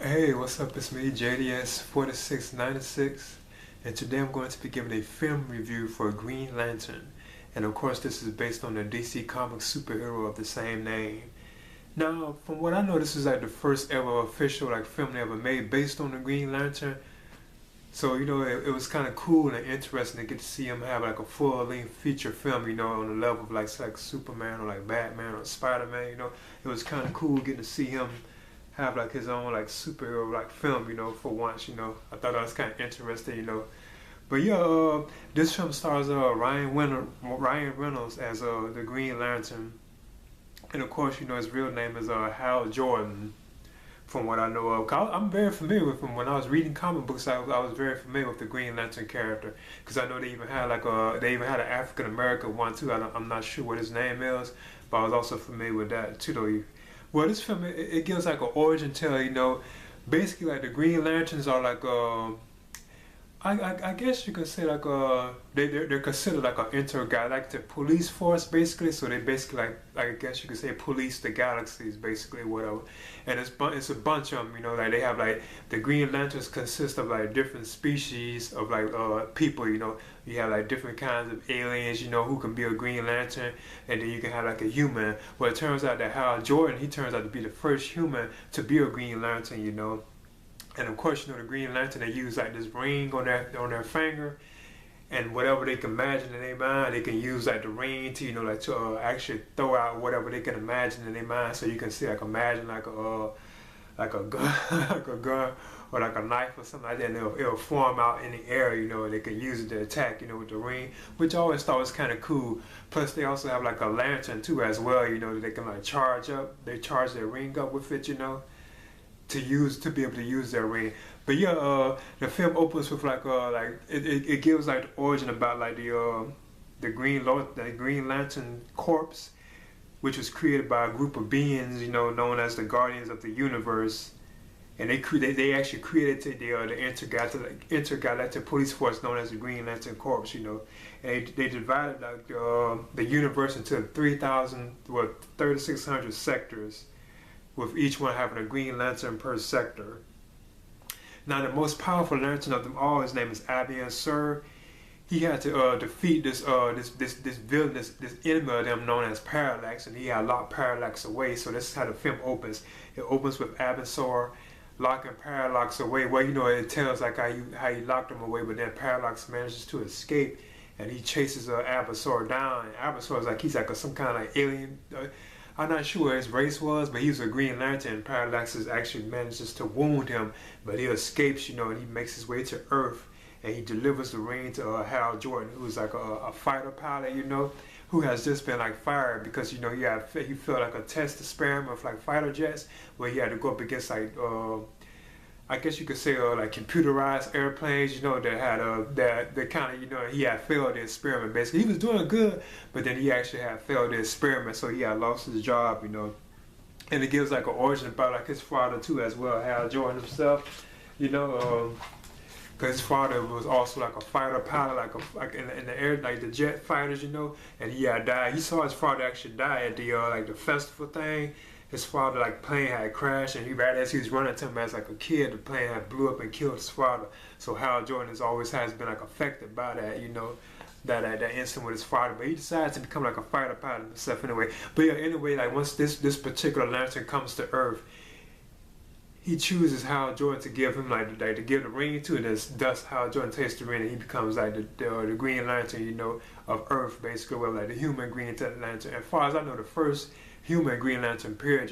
Hey, what's up? It's me, JDS4696, and today I'm going to be giving a film review for Green Lantern. And of course, this is based on the DC Comics superhero of the same name. Now, from what I know, this is like the first ever official film they ever made based on the Green Lantern. So, it was kind of cool and interesting to get to see him have like a full-length feature film, on the level of like Superman or like Batman or Spider-Man. It was kind of cool getting to see him have like his own like superhero like film, for once. I thought that was kind of interesting. But yeah, this film stars Ryan Reynolds as the Green Lantern, and of course, his real name is Hal Jordan. From what I know of, I'm very familiar with him. When I was reading comic books, I was very familiar with the Green Lantern character because I know they even had an African American one too. I'm not sure what his name is, but I was also familiar with that too. Though, well, this film it gives like an origin tale. Basically like the Green Lanterns are like I guess you could say like they're considered like an intergalactic police force basically. So they basically like I guess you could say police the galaxies basically, whatever. And it's a bunch of them. Like they have like the Green Lanterns consist of like different species of like people. You have like different kinds of aliens who can be a Green Lantern, and then you can have like a human. Well, it turns out that Hal Jordan, he turns out to be the first human to be a Green Lantern. And of course, the Green Lantern, they use like this ring on their finger, and whatever they can imagine in their mind, they can use like the ring to to actually throw out whatever they can imagine in their mind. So you can see like imagine like a gun, like a gun or like a knife or something like that, and it'll form out in the air. And they can use it to attack. With the ring, which I always thought was kind of cool. Plus, they also have like a lantern too as well. That they can like charge up. They charge their ring up with it. To be able to use their ring. But yeah, the film opens with it gives like the origin about like the Green Lantern Corps, which was created by a group of beings known as the Guardians of the Universe, and they actually created the intergalactic police force known as the Green Lantern Corps. And they divided like the universe into 3,600 sectors, with each one having a Green Lantern per sector. Now, the most powerful lantern of them all, his name is Abian Sur. He had to defeat this villain, this enemy of them known as Parallax, and he had locked Parallax away. So this is how the film opens. It opens with Abian Sur locking Parallax away. Well, it tells like how he locked him away, but then Parallax manages to escape, and he chases Abian Sur down. And Abian Sur is like he's like some kind of like alien. I'm not sure what his race was, but he was a Green Lantern, and Parallax actually manages to wound him, but he escapes, and he makes his way to Earth, and he delivers the ring to Hal Jordan, who's like a fighter pilot, who has just been like fired because, he felt like a test experiment with like fighter jets, where he had to go up against like I guess you could say like computerized airplanes, that had that kind of he had failed the experiment. Basically, he was doing good, but then he actually had failed the experiment, so he had lost his job. And it gives like an origin about like his father too as well, Hal Jordan himself. Because his father was also like a fighter pilot, like in the air, like the jet fighters, and he had died. He saw his father actually die at the festival thing. His father like plane had crashed, and right as he was running to him as like a kid, the plane had blew up and killed his father. So Hal Jordan has been like affected by that, that incident with his father. But he decides to become like a fighter pilot himself anyway. But yeah, anyway, like once this particular lantern comes to Earth, he chooses Hal Jordan to give him like to give the ring to, and thus Hal Jordan takes the ring, and he becomes like the Green Lantern, of Earth, basically, well, like the human Green Lantern. As far as I know, the first human Green Lantern period,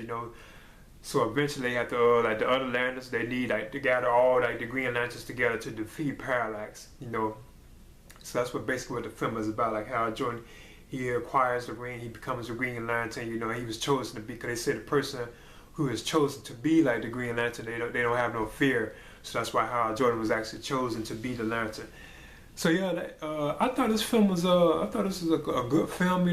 So eventually, they have to like the other lanterns, they need like to gather all like the Green Lanterns together to defeat Parallax, So that's what the film is about. Like Hal Jordan, he acquires the ring, he becomes a Green Lantern. He was chosen to be, because they say the person who is chosen to be like the Green Lantern, they don't have no fear. So that's why Hal Jordan was actually chosen to be the Lantern. So yeah, I thought this film was I thought this was a good film. I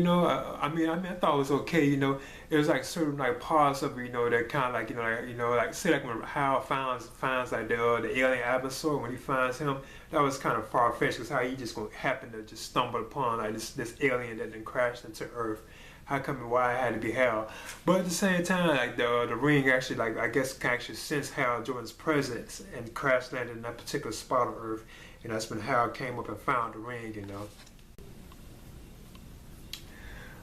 mean, I thought it was okay. It was like certain like parts of it, that kind of like like say like when Hal finds like the alien Abasor, when he finds him, that was kind of far fetched, because how he just gonna happen to just stumble upon like this alien that then crashed into Earth. how come and why it had to be Hal. But at the same time, like the ring actually, like I guess, can actually sense Hal Jordan's presence and crash landed in that particular spot on Earth. And that's when Hal came up and found the ring, you know.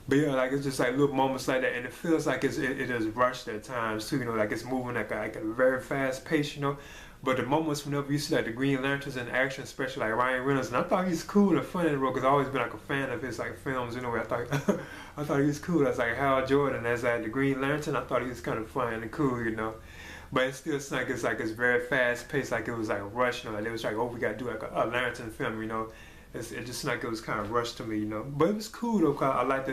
But yeah, like it's just like little moments like that, and it feels like it is rushed at times too, you know, like it's moving like a very fast pace, you know. But the moments whenever you see like the Green Lanterns in action, especially like Ryan Reynolds, and I thought he's cool and funny in the role because I've always been like a fan of his like films, you know. I thought I thought he was cool as like Hal Jordan as like the Green Lantern. I thought he was kind of fun and cool, you know. But it still seems like it's very fast paced, like it was like rushed, you know. Like it was like, oh, we got to do like a Lantern film, you know. It just seemed like it was kind of rushed to me, you know. But it was cool though, cause I like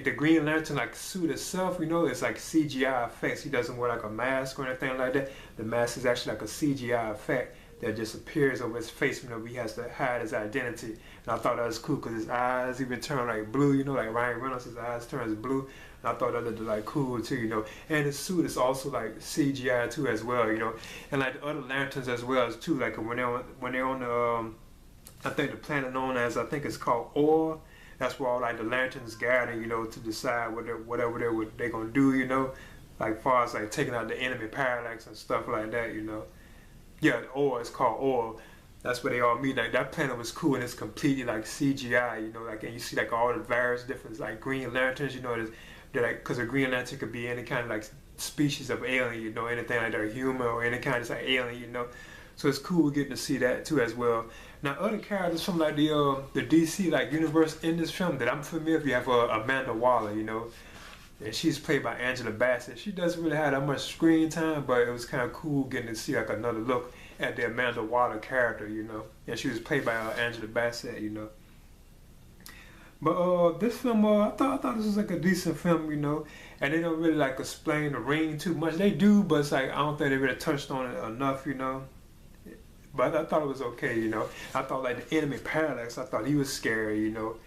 the Green Lantern like suit itself, you know. It's like CGI effects. He doesn't wear like a mask or anything like that. The mask is actually like a CGI effect that just appears over his face, you know. He has to hide his identity, and I thought that was cool because his eyes even turn like blue, you know, like Ryan Reynolds, his eyes turns blue. And I thought that looked like cool too, you know. And his suit is also like CGI too as well, you know. And like the other lanterns as well as too, like when they're on the I think the planet known as, I think it's called Or. That's where all like the lanterns gather, you know, to decide whatever they're gonna do, you know, like far as like taking out the enemy parallax and stuff like that, you know. Yeah, Or, it's called Or. That's where they all meet. Like that planet was cool and it's completely like CGI, you know, like, and you see like all the various different like Green Lanterns, you know, they're like, because a Green Lantern could be any kind of like species of alien, you know, anything like that, human or any kind of like alien, you know. So it's cool getting to see that too as well. Now other characters from like the DC like universe in this film that I'm familiar with, you have Amanda Waller, you know, and she's played by Angela Bassett. She doesn't really have that much screen time, but it was kind of cool getting to see like another look at the Amanda Waller character, you know, and she was played by Angela Bassett, you know. But this film, I thought this was like a decent film, you know, and they don't really like explain the ring too much. They do, but it's like I don't think they really touched on it enough, you know. But I thought it was okay, you know. I thought like the enemy Parallax, I thought he was scary, you know.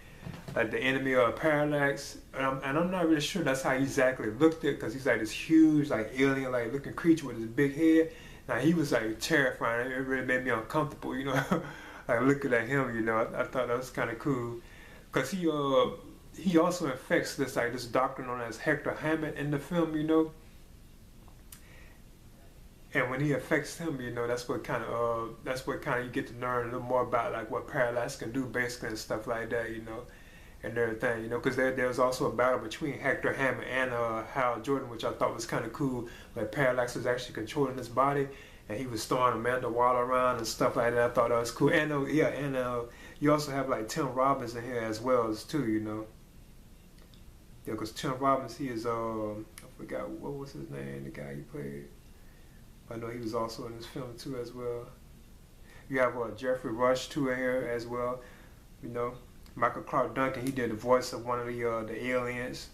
Like the enemy Parallax, and I'm not really sure that's how he exactly looked at, because he's like this huge, like alien, like looking creature with his big head. Now he was like terrifying. It really made me uncomfortable, you know. Like looking at him, you know. I thought that was kind of cool, cause he also infects this doctor known as Hector Hammond in the film, you know. And when he affects him, you know, that's what kind of you get to learn a little more about like what Parallax can do basically and stuff like that, you know, and everything, you know, because there was also a battle between Hector Hammond and Hal Jordan, which I thought was kind of cool. Like Parallax was actually controlling his body, and he was throwing Amanda Waller around and stuff like that. I thought that was cool. And you also have like Tim Robbins in here as well as too, you know. Yeah, because Tim Robbins, he is I forgot what was his name, the guy he played. I know he was also in this film too as well. You have Jeffrey Rush too in here as well. You know, Michael Clark Duncan, he did the voice of one of the aliens.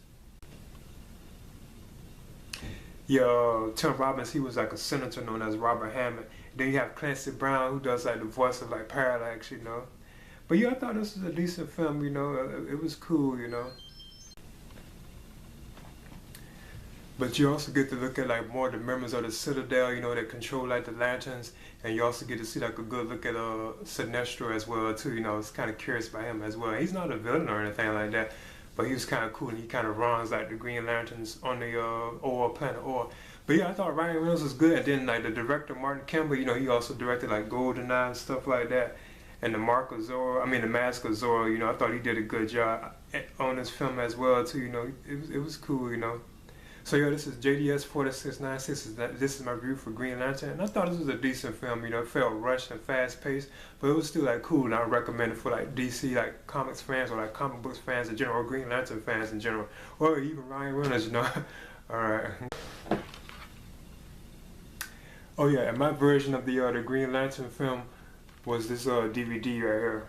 Yeah, Tim Robbins, he was like a senator known as Robert Hammond. Then you have Clancy Brown, who does like the voice of like Parallax, you know. But yeah, I thought this was a decent film, you know. It was cool, you know. But you also get to look at like more of the members of the Citadel, you know, that control like the lanterns, and you also get to see like a good look at Sinestro as well too. You know, it's kind of curious about him as well. He's not a villain or anything like that, but he was kind of cool, and he kind of runs like the Green Lanterns on the planet Or. But yeah, I thought Ryan Reynolds was good, and then like the director Martin Campbell, you know, he also directed like GoldenEye and stuff like that, and the Mask of Zorro. You know, I thought he did a good job on this film as well too. You know, it was cool, you know. So yeah, this is JDS 4696. This is my review for Green Lantern, and I thought this was a decent film. You know, it felt rushed and fast paced, but it was still like cool, and I recommend it for like DC like comics fans or like comic books fans in general, or Green Lantern fans in general, or even Ryan Reynolds. You know, all right. Oh yeah, and my version of the Green Lantern film was this DVD right here,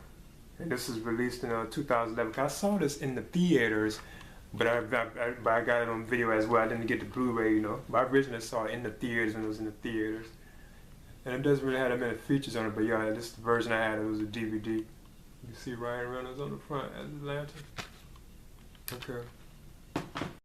and this is released in 2011. I saw this in the theaters. But I got it on video as well. I didn't get the Blu-ray, you know. But I originally saw it in the theaters when it was in the theaters. And it doesn't really have that many features on it, but yeah, this is the version I had. It was a DVD. You see Ryan Reynolds on the front as the lantern. Okay.